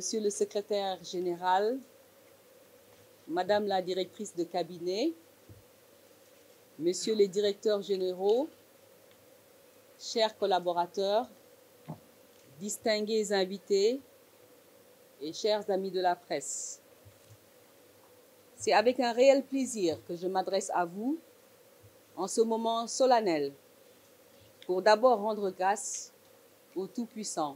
Monsieur le secrétaire général, Madame la directrice de cabinet, Messieurs les directeurs généraux, chers collaborateurs, distingués invités et chers amis de la presse. C'est avec un réel plaisir que je m'adresse à vous en ce moment solennel pour d'abord rendre grâce au Tout-Puissant.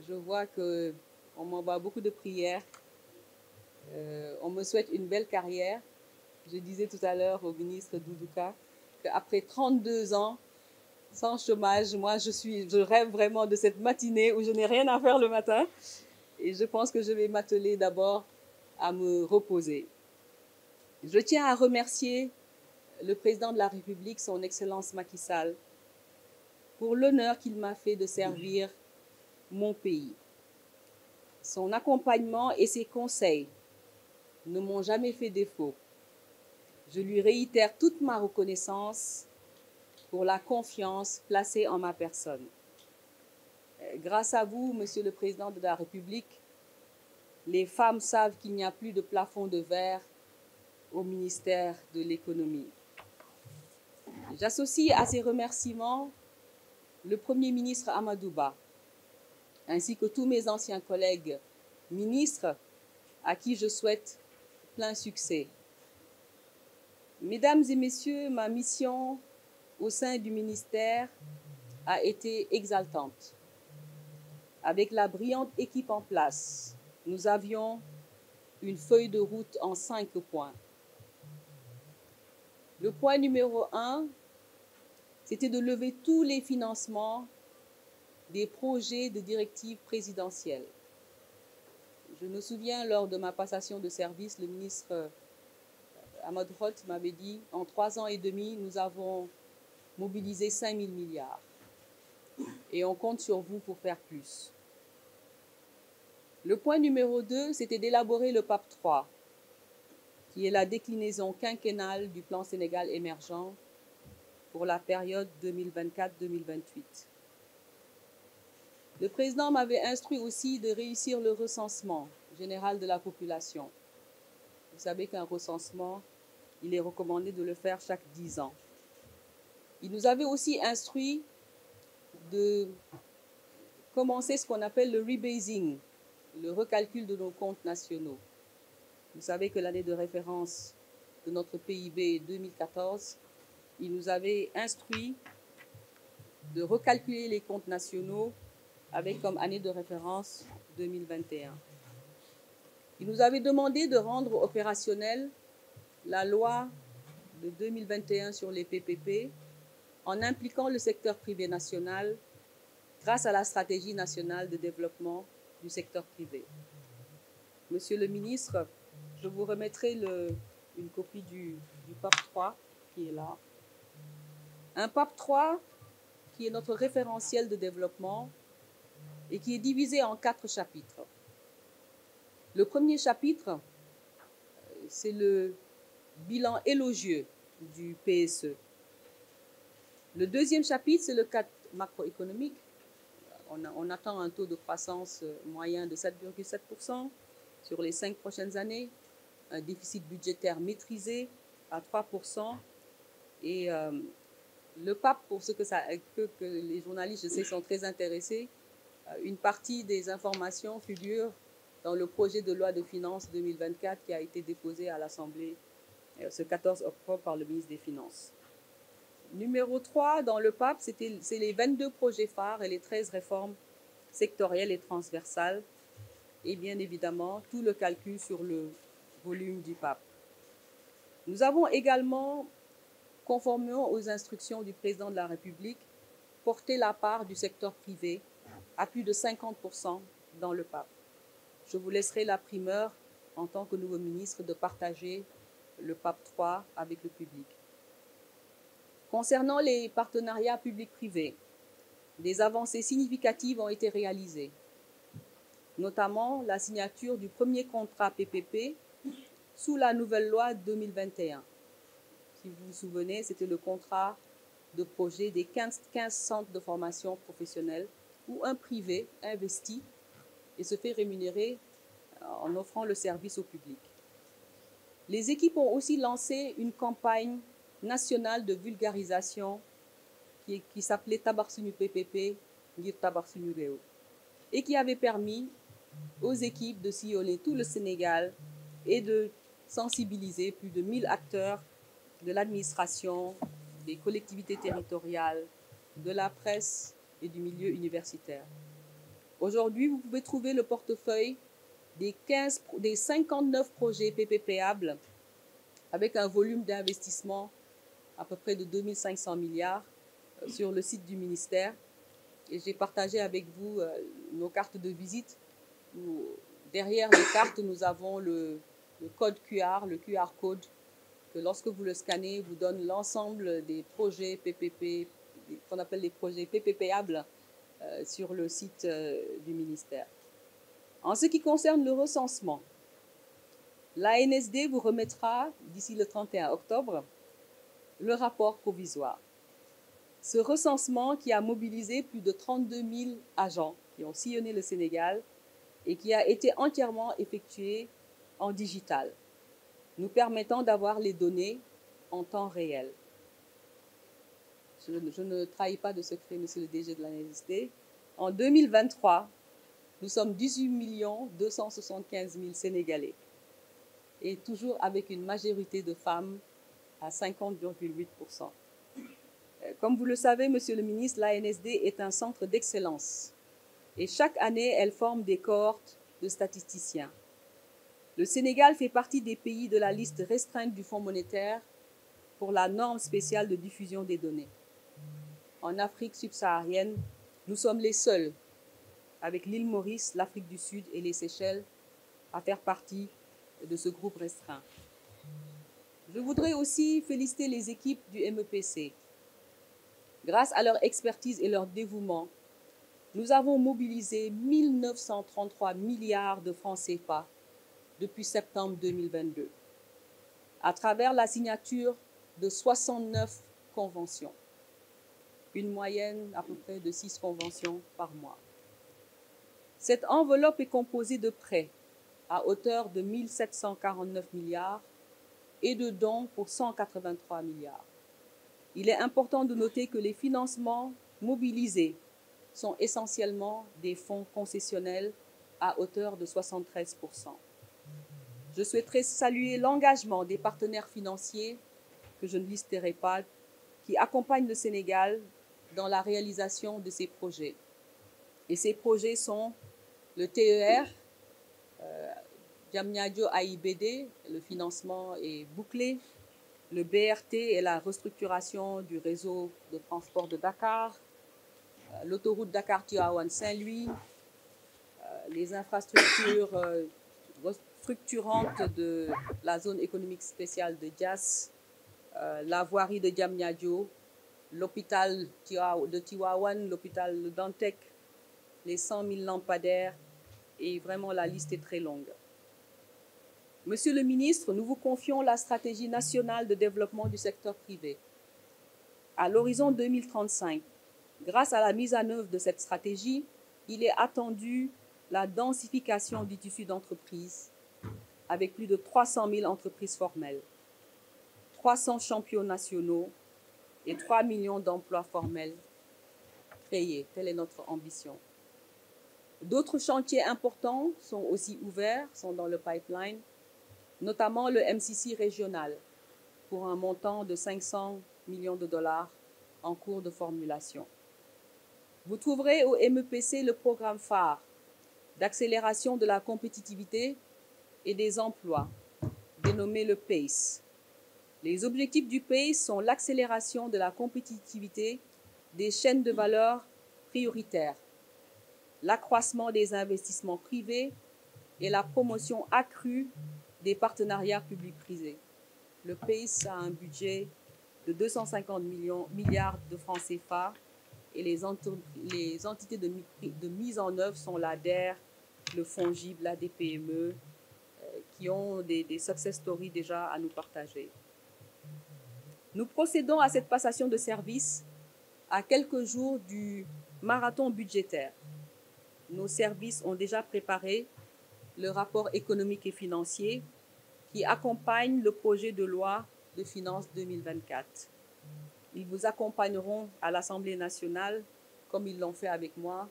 Je vois qu'on m'envoie beaucoup de prières. On me souhaite une belle carrière. Je disais tout à l'heure au ministre Doudouka qu'après 32 ans sans chômage, moi je rêve vraiment de cette matinée où je n'ai rien à faire le matin. Et je pense que je vais m'atteler d'abord à me reposer. Je tiens à remercier le président de la République, son Excellence Macky Sall, pour l'honneur qu'il m'a fait de servir mon pays. Son accompagnement et ses conseils ne m'ont jamais fait défaut. Je lui réitère toute ma reconnaissance pour la confiance placée en ma personne. Grâce à vous, Monsieur le Président de la République, les femmes savent qu'il n'y a plus de plafond de verre au ministère de l'Économie. J'associe à ces remerciements le Premier ministre Amadou Ba, ainsi que tous mes anciens collègues ministres à qui je souhaite plein succès. Mesdames et messieurs, ma mission au sein du ministère a été exaltante. Avec la brillante équipe en place, nous avions une feuille de route en 5 points. Le point numéro 1, c'était de lever tous les financements des projets de directives présidentielles. Je me souviens, lors de ma passation de service, le ministre Ahmad Holt m'avait dit, en 3 ans et demi, nous avons mobilisé 5 000 milliards. Et on compte sur vous pour faire plus. Le point numéro 2, c'était d'élaborer le PAP 3, qui est la déclinaison quinquennale du plan Sénégal émergent pour la période 2024-2028. Le président m'avait instruit aussi de réussir le recensement général de la population. Vous savez qu'un recensement, il est recommandé de le faire chaque 10 ans. Il nous avait aussi instruit de commencer ce qu'on appelle le rebasing, le recalcul de nos comptes nationaux. Vous savez que l'année de référence de notre PIB est 2014. Il nous avait instruit de recalculer les comptes nationaux avec comme année de référence 2021. Il nous avait demandé de rendre opérationnelle la loi de 2021 sur les PPP en impliquant le secteur privé national grâce à la stratégie nationale de développement du secteur privé. Monsieur le ministre, je vous remettrai une copie du PAP 3 qui est là. Un PAP 3 qui est notre référentiel de développement et qui est divisé en 4 chapitres. Le premier chapitre, c'est le bilan élogieux du PSE. Le deuxième chapitre, c'est le cadre macroéconomique. On attend un taux de croissance moyen de 7,7% sur les 5 prochaines années, un déficit budgétaire maîtrisé à 3%. Et le PAP, pour ce que les journalistes, je sais, sont très intéressés, une partie des informations figure dans le projet de loi de finances 2024 qui a été déposé à l'Assemblée ce 14 octobre par le ministre des Finances. Numéro 3 dans le PAP, c'est les 22 projets phares et les 13 réformes sectorielles et transversales et bien évidemment tout le calcul sur le volume du PAP. Nous avons également, conformément aux instructions du président de la République, porté la part du secteur privé à plus de 50% dans le PAP. Je vous laisserai la primeur, en tant que nouveau ministre, de partager le PAP 3 avec le public. Concernant les partenariats publics-privés, des avancées significatives ont été réalisées, notamment la signature du premier contrat PPP sous la nouvelle loi 2021. Si vous vous souvenez, c'était le contrat de projet des 15 centres de formation professionnelle où un privé investit et se fait rémunérer en offrant le service au public. Les équipes ont aussi lancé une campagne nationale de vulgarisation qui s'appelait Tabarsunu PPP, Ngir Tabarsunu Réew, et qui avait permis aux équipes de sillonner tout le Sénégal et de sensibiliser plus de 1000 acteurs de l'administration, des collectivités territoriales, de la presse et du milieu universitaire. Aujourd'hui, vous pouvez trouver le portefeuille des 59 projets PPPables avec un volume d'investissement à peu près de 2500 milliards sur le site du ministère. Et j'ai partagé avec vous nos cartes de visite. Derrière les cartes, nous avons le code QR, le QR code, que lorsque vous le scannez, vous donne l'ensemble des projets PPP, qu'on appelle les projets PPPables, sur le site du ministère. En ce qui concerne le recensement, l'ANSD vous remettra, d'ici le 31 octobre, le rapport provisoire. Ce recensement qui a mobilisé plus de 32 000 agents qui ont sillonné le Sénégal et qui a été entièrement effectué en digital, nous permettant d'avoir les données en temps réel. Je ne trahis pas de secret, monsieur le DG de l'ANSD. En 2023, nous sommes 18 275 000 Sénégalais et toujours avec une majorité de femmes à 50,8%. Comme vous le savez, monsieur le ministre, l'ANSD est un centre d'excellence et chaque année, elle forme des cohortes de statisticiens. Le Sénégal fait partie des pays de la liste restreinte du Fonds monétaire pour la norme spéciale de diffusion des données. En Afrique subsaharienne, nous sommes les seuls, avec l'île Maurice, l'Afrique du Sud et les Seychelles, à faire partie de ce groupe restreint. Je voudrais aussi féliciter les équipes du MEPC. Grâce à leur expertise et leur dévouement, nous avons mobilisé 1933 milliards de francs CFA depuis septembre 2022, à travers la signature de 69 conventions, une moyenne à peu près de 6 conventions par mois. Cette enveloppe est composée de prêts à hauteur de 1 749 milliards et de dons pour 183 milliards. Il est important de noter que les financements mobilisés sont essentiellement des fonds concessionnels à hauteur de 73%. Je souhaiterais saluer l'engagement des partenaires financiers, que je ne listerai pas, qui accompagnent le Sénégal dans la réalisation de ces projets. Et ces projets sont le TER, Diamniadio AIBD, le financement est bouclé, le BRT et la restructuration du réseau de transport de Dakar, l'autoroute Dakar-Tivaouane-Saint-Louis, les infrastructures structurantes de la zone économique spéciale de Diass, la voirie de Diamniadio, l'hôpital de Tivaouane, l'hôpital de Dantec, les 100 000 lampadaires, et vraiment la liste est très longue. Monsieur le ministre, nous vous confions la stratégie nationale de développement du secteur privé. À l'horizon 2035, grâce à la mise en œuvre de cette stratégie, il est attendu la densification du tissu d'entreprise avec plus de 300 000 entreprises formelles, 300 champions nationaux et 3 millions d'emplois formels créés. Telle est notre ambition. D'autres chantiers importants sont aussi ouverts, sont dans le pipeline, notamment le MCC régional pour un montant de 500 millions de dollars en cours de formulation. Vous trouverez au MEPC le programme phare d'accélération de la compétitivité et des emplois, dénommé le PACE. Les objectifs du PACE sont l'accélération de la compétitivité des chaînes de valeur prioritaires, l'accroissement des investissements privés et la promotion accrue des partenariats publics-privés. Le PACE a un budget de 250 milliards de francs CFA et les entités de mise en œuvre sont l'ADER, le FONGIP, la DPME, qui ont des success stories déjà à nous partager. Nous procédons à cette passation de service à quelques jours du marathon budgétaire. nos services ont déjà préparé le rapport économique et financier qui accompagne le projet de loi de finances 2024. Ils vous accompagneront à l'Assemblée nationale, comme ils l'ont fait avec moi,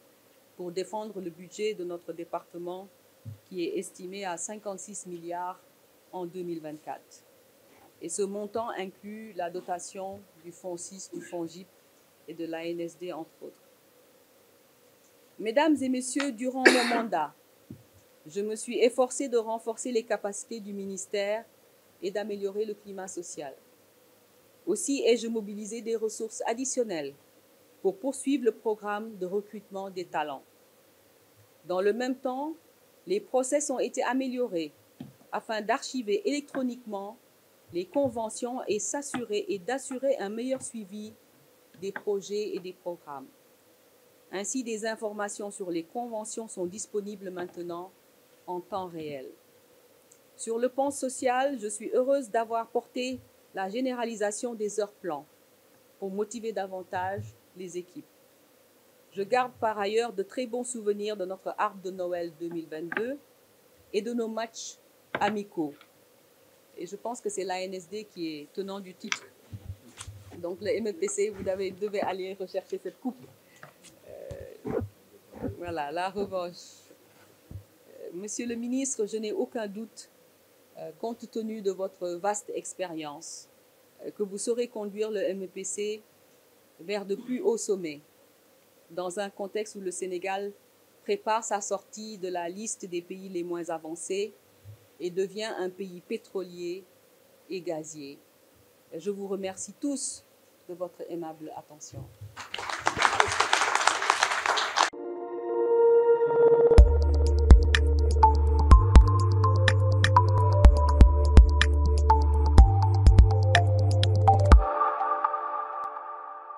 pour défendre le budget de notre département qui est estimé à 56 milliards en 2024. Et ce montant inclut la dotation du Fonds 6, du Fonds GIP et de l'ANSD, entre autres. Mesdames et messieurs, durant mon mandat, je me suis efforcée de renforcer les capacités du ministère et d'améliorer le climat social. Aussi ai-je mobilisé des ressources additionnelles pour poursuivre le programme de recrutement des talents. Dans le même temps, les process ont été améliorés afin d'archiver électroniquement les conventions et d'assurer un meilleur suivi des projets et des programmes. Ainsi, des informations sur les conventions sont disponibles maintenant en temps réel. Sur le plan social, je suis heureuse d'avoir porté la généralisation des heures plans pour motiver davantage les équipes. Je garde par ailleurs de très bons souvenirs de notre arbre de Noël 2022 et de nos matchs amicaux. Et je pense que c'est l'ANSD qui est tenant du titre. Donc le MEPC, vous devez aller rechercher cette coupe. Voilà, la revanche. Monsieur le ministre, je n'ai aucun doute, compte tenu de votre vaste expérience, que vous saurez conduire le MEPC vers de plus hauts sommets, dans un contexte où le Sénégal prépare sa sortie de la liste des pays les moins avancés et devient un pays pétrolier et gazier. Je vous remercie tous de votre aimable attention.